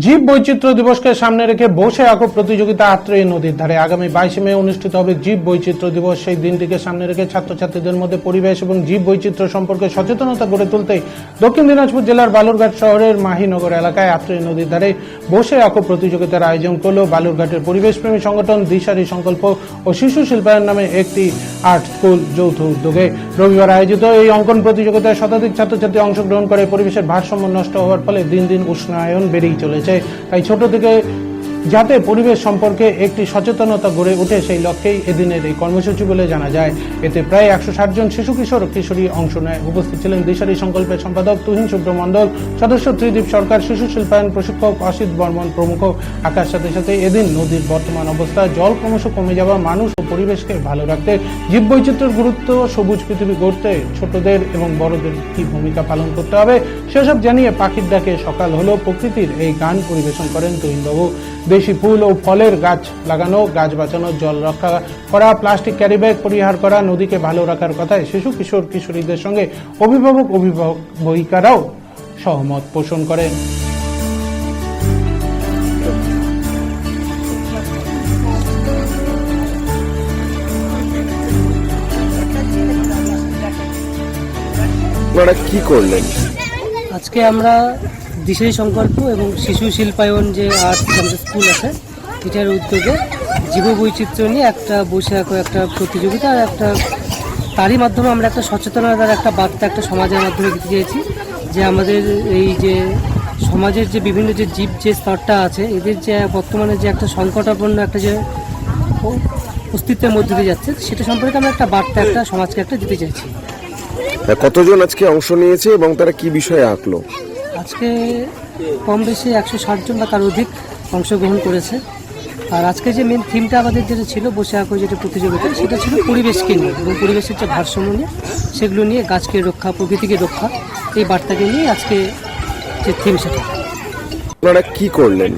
জীব বৈচিত্র্য দিবসকে সামনে রেখে বসে আঁকো প্রতিযোগিতা আত্রেয় নদীর ধারে। আগামী 22 মে অনুষ্ঠিত হবে জীব বৈচিত্র্য দিবস। সেই দিনটিকে সামনে রেখে ছাত্রছাত্রীদের মধ্যে পরিবেশ এবং জীব বৈচিত্র্য সম্পর্কে সচেতনতা গড়ে তুলতে দক্ষিণ দিনাজপুর জেলার বালুরঘাট শহরের মাহিনগর এলাকায় আত্রেয় নদীর ধারে বসে আঁকো প্রতিযোগিতার আয়োজন করল বালুরঘাটের পরিবেশপ্রেমী সংগঠন দিশারি সংকল্প ও শিশু শিল্পায়ন নামে একটি আর্ট স্কুল যৌথ উদ্যোগে। রবিবার আয়োজিত এই অঙ্কন প্রতিযোগিতায় শতাধিক ছাত্রছাত্রী অংশগ্রহণ করে। পরিবেশের ভারসাম্য নষ্ট হওয়ার ফলে দিন দিন উষ্ণায়ন বেড়েই চলেছে। তাই ছোট থেকে যাতে পরিবেশ সম্পর্কে একটি সচেতনতা গড়ে ওঠে সেই লক্ষ্যেই এদিনের এই কর্মসূচি বলে জানা যায়। এতে প্রায় 160 জন শিশু কিশোর কিশোরী অংশ নেয়। উপস্থিত ছিলেন দিশারি সংকল্পের সম্পাদক তুহিন শুভ্র মণ্ডল, সদস্য ত্রিদীপ সরকার, শিশু শিল্পায়ন প্রশিক্ষক অসিত বর্মন প্রমুখ। আকার সাথে সাথে এদিন নদীর বর্তমান অবস্থা, জল ক্রমশ কমে যাওয়া, মানুষ ও পরিবেশকে ভালো রাখতে, জীববৈচিত্র্যের গুরুত্ব, সবুজ পৃথিবী গড়তে ছোটদের এবং বড়দের কি ভূমিকা পালন করতে হবে সেসব জানিয়ে পাখির ডাকে সকাল হলো প্রকৃতির এই গান পরিবেশন করেন তুহিনবাবু। দেশি ফুল ও ফলের গাছ লাগানো, গাছ বাঁচানো, জল রক্ষা করা, প্লাস্টিক ক্যারিব্যাগ পরিহার করা, নদীকে ভালো রাখার কথায় শিশু কিশোর কিশোরীদের সঙ্গে অভিভাবক-অভিভাবিকারাও সহমত পোষণ করেন। আপনারা কি করলেন? আজকে আমরা দিশারি সংকল্প এবং শিশু শিল্পায়ন যে আর্ট আমাদের স্কুল আছে এটার উদ্যোগে জীববৈচিত্র্য নিয়ে একটা বসে একটা প্রতিযোগিতা আর একটা তারই মাধ্যমে আমরা একটা সচেতনতার একটা বার্তা একটা সমাজের মাধ্যমে দিতে চেয়েছি যে আমাদের এই যে সমাজের যে বিভিন্ন যে জীব যে স্তরটা আছে এদের যে বর্তমানে যে একটা সংকটাপন্ন একটা যে অস্তিত্বের মধ্যে দিয়ে যাচ্ছে সেটা সম্পর্কে আমরা একটা বার্তা একটা সমাজকে একটা দিতে চাইছি। কতজন আজকে অংশ নিয়েছে এবং তারা কি বিষয়ে আঁকলো? আজকে কম বেশি 160 জন বা তার অধিক অংশগ্রহণ করেছে। আর আজকে যে মেন থিমটা আমাদের যেটা ছিল বসে আঁকো যেটা প্রতিযোগিতা সেটা ছিল পরিবেশকে নিয়ে এবং পরিবেশের যে ভারসাম্য নিয়ে সেগুলো নিয়ে গাছকে রক্ষা, প্রকৃতিকে রক্ষা, এই বার্তাকে নিয়ে আজকে যে থিম সেটা। আপনারা কি করলেন?